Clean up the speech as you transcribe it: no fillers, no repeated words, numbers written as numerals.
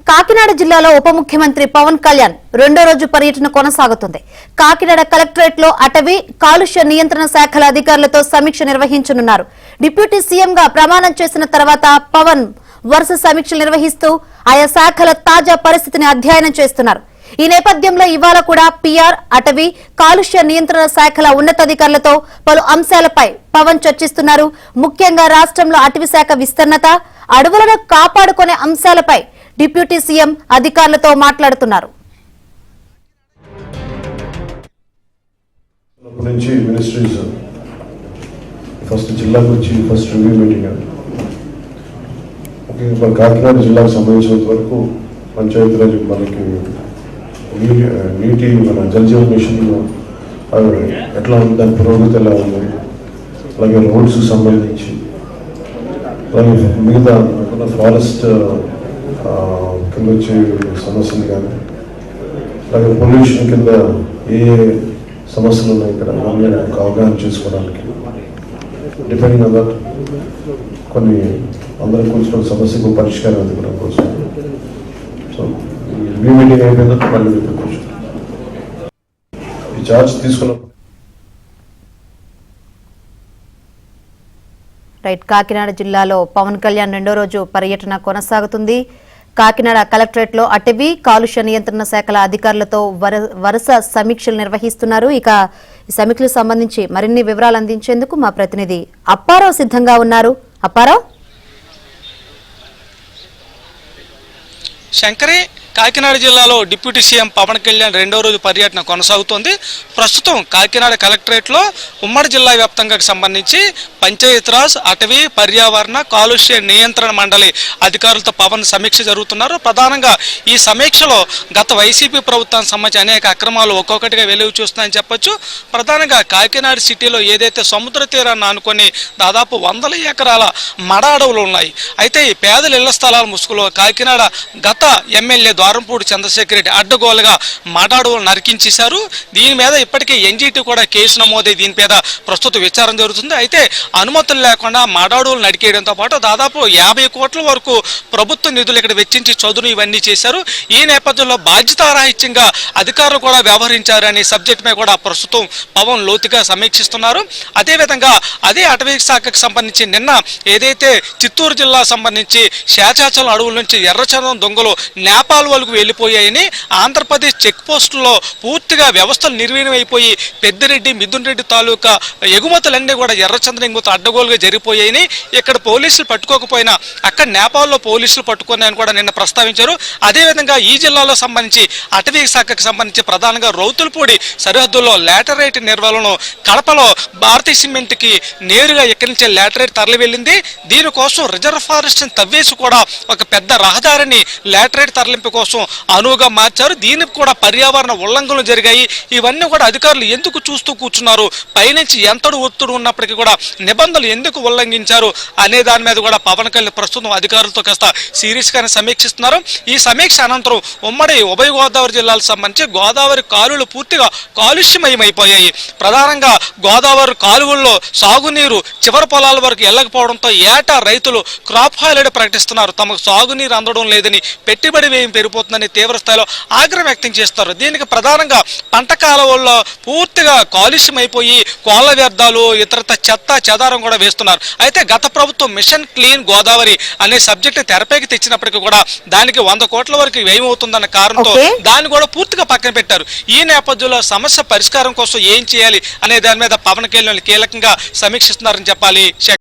కాకినాడ జిల్లాలో ఉప ముఖ్యమంత్రి పవన్ కళ్యాణ్ రెండో రోజు పర్యటన కొనసాగుతుంది. కాకినాడ కలెక్టరేట్ లో అటవీ కాలుష్య నియంత్రణ శాఖల అధికారులతో సమీక్ష నిర్వహించనున్నారు. డిప్యూటీ సీఎంగా ప్రమాణం చేసిన తర్వాత పవన్ వరుస సమీక్షలు నిర్వహిస్తూ ఆయా శాఖల తాజా పరిస్థితిని అధ్యయనం చేస్తున్నారు. ఈ నేపథ్యంలో ఇవాళ కూడా పీఆర్, అటవీ, కాలుష్య నియంత్రణ శాఖల ఉన్నతాధికారులతో పలు అంశాలపై పవన్ చర్చిస్తున్నారు. ముఖ్యంగా రాష్ట్రంలో అటవీ శాఖ విస్తీర్ణత, అడవులను కాపాడుకునే అంశాలపై డిప్యూటీ సీఎం అధికారులతో మాట్లాడుతున్నారు. కాకినాడ జిల్లాకు సంబంధించినంత వరకు పంచాయతీరాజ్ మనకి నీటి మన జలజీవన్ మిషన్ ఎట్లా ఉంది, దాని పురోగతి ఎలా ఉంది, అలాగే రోడ్స్కి సంబంధించి, అలాగే మిగతా ఫారెస్ట్ కింద వచ్చే సమస్యలు కానీ, అలాగే పొల్యూషన్ కింద ఏ సమస్యలు ఉన్నాయి ఇక్కడ అవన్నీ అవగాహన చేసుకోవడానికి డిపెండింగ్ ఆన్ దట్ కొన్ని అందరం కూర్చున్న సమస్యకు పరిష్కారం అందుకోవడం కోసం సో మీ మీటింగ్ అయిపోయిందంటే మళ్ళీ కూర్చో ఈ ఛార్జ్ తీసుకున్నప్పుడు. కాకినాడ జిల్లాలో పవన్ కళ్యాణ్ రెండో రోజు పర్యటన కొనసాగుతుంది. కాకినాడ కలెక్టరేట్ లో అటవీ కాలుష్య నియంత్రణ శాఖల అధికారులతో వరుస సమీక్షలు నిర్వహిస్తున్నారు. ఇక ఈ సమీక్షలకు సంబంధించి మరిన్ని వివరాలు అందించేందుకు మా ప్రతినిధి అప్పారావు సిద్ధంగా ఉన్నారు. అప్పారావు, శంకరి, కాకినాడ జిల్లాలో డిప్యూటీ సీఎం పవన్ కళ్యాణ్ రెండో రోజు పర్యటన కొనసాగుతోంది. ప్రస్తుతం కాకినాడ కలెక్టరేట్లో ఉమ్మడి జిల్లా వ్యాప్తంగా సంబంధించి పంచాయతీరాజ్, అటవీ, పర్యావరణ, కాలుష్య నియంత్రణ మండలి అధికారులతో పవన్ సమీక్ష జరుగుతున్నారు. ప్రధానంగా ఈ సమీక్షలో గత వైసీపీ ప్రభుత్వానికి సంబంధించి అనేక అక్రమాలు ఒక్కొక్కటిగా వెలుగు చూస్తున్నాయని చెప్పొచ్చు. ప్రధానంగా కాకినాడ సిటీలో ఏదైతే సముద్ర తీరాన్ని ఆనుకొని దాదాపు 100 ఎకరాల మడ అడవులు ఉన్నాయి. అయితే ఈ పేదల ఇళ్ల స్థలాల ముసుగులో కాకినాడ గత ఎమ్మెల్యే ద్వారంపూడి చంద్రశేఖర్ రెడ్డి అడ్డగోలుగా మాటాడువులు నరికించేశారు. దీని మీద ఇప్పటికే ఎన్జీటీ కూడా కేసు నమోదై దీని మీద ప్రస్తుత విచారణ జరుగుతుంది. అయితే అనుమతులు లేకుండా మాటాడువులు నరికేయడంతో పాటు దాదాపు 50 కోట్ల వరకు ప్రభుత్వ నిధులు ఇక్కడ వెచ్చించి చదును ఇవన్నీ చేశారు. ఈ నేపథ్యంలో బాధ్యతారాహిత్యంగా అధికారులు కూడా వ్యవహరించారు అనే సబ్జెక్ట్ మీద కూడా ప్రస్తుతం పవన్ లోతుగా సమీక్షిస్తున్నారు. అదేవిధంగా అదే అటవీ శాఖకు సంబంధించి నిన్న ఏదైతే చిత్తూరు జిల్లా సంబంధించి శేషాచలం అడవుల నుంచి ఎర్రచందనం దొంగలు నేపాల్ వరకు వెళ్ళిపోయాయని, ఆంధ్రప్రదేశ్ చెక్ పోస్టుల్లో పూర్తిగా వ్యవస్థలు నిర్వీర్యమైపోయి పెద్దిరెడ్డి, మిథున్ రెడ్డి తాలూకా ఎగుమతులన్నీ కూడా ఎర్రచందనం ఎగుమతులు అడ్డగోలుగా జరిగిపోయాయని, ఇక్కడ పోలీసులు పట్టుకోకపోయినా అక్కడ నేపాల్లో పోలీసులు పట్టుకున్నాయని కూడా నిన్న ప్రస్తావించారు. అదేవిధంగా ఈ జిల్లాలో సంబంధించి అటవీ శాఖకు సంబంధించి ప్రధానంగా రౌతులపూడి సరిహద్దుల్లో లాటరైట్ నిర్వహణను కడపలో భారతీయ సిమెంట్కి నేరుగా ఇక్కడి నుంచే లాటరైట్ తరలి వెళ్ళింది. దీనికోసం రిజర్వ్ ఫారెస్ట్ తవ్వేసి కూడా ఒక పెద్ద రహదారిని లాటరైట్ తరలింపు కోసం అనువుగా మార్చారు. దీనికి కూడా పర్యావరణ ఉల్లంఘనలు జరిగాయి. ఇవన్నీ కూడా అధికారులు ఎందుకు చూస్తూ కూర్చున్నారు, పైనుంచి ఎంతడు ఒత్తిడి ఉన్నప్పటికీ కూడా నిబంధనలు ఎందుకు ఉల్లంఘించారు అనే దాని మీద కూడా పవన్ కళ్యాణ్ ప్రస్తుతం అధికారులతో కాస్త సీరియస్ గానే సమీక్షిస్తున్నారు. ఈ సమీక్ష అనంతరం ఉమ్మడి ఉభయ గోదావరి జిల్లాలకు సంబంధించి గోదావరి కాలువలు పూర్తిగా కాలుష్యమయమైపోయాయి. ప్రధానంగా గోదావరి కాలువల్లో సాగునీరు చివరి పొలాల వరకు వెళ్ళకపోవడంతో ఏటా రైతులు క్రాప్ హాలిడే ప్రకటిస్తున్నారు. తమకు సాగునీరు అందడం లేదని, పెట్టుబడి వ్యయం పెరిగిపోతుందని తీవ్ర స్థాయిలో ఆగ్రహం వ్యక్తం చేస్తారు. దీనికి ప్రధానంగా పంట కాలువల్లో పూర్తిగా కాలుష్యమైపోయి కోళ్ల వ్యర్థాలు, ఇతరత చెత్త చెదారం కూడా వేస్తున్నారు. అయితే గత ప్రభుత్వం మిషన్ క్లీన్ గోదావరి అనే సబ్జెక్ట్ తెరపైకి తెచ్చినప్పటికీ కూడా దానికి 100 కోట్ల వరకు వ్యయం అవుతుందన్న కారణంతో దాన్ని కూడా పూర్తిగా పక్కన పెట్టారు. ఈ నేపథ్యంలో సమస్య పరిష్కారం కోసం ఏం చేయాలి అనే దాని మీద పవన్ కళ్యాణ్ కీలకంగా సమీక్షిస్తున్నారని చెప్పాలి.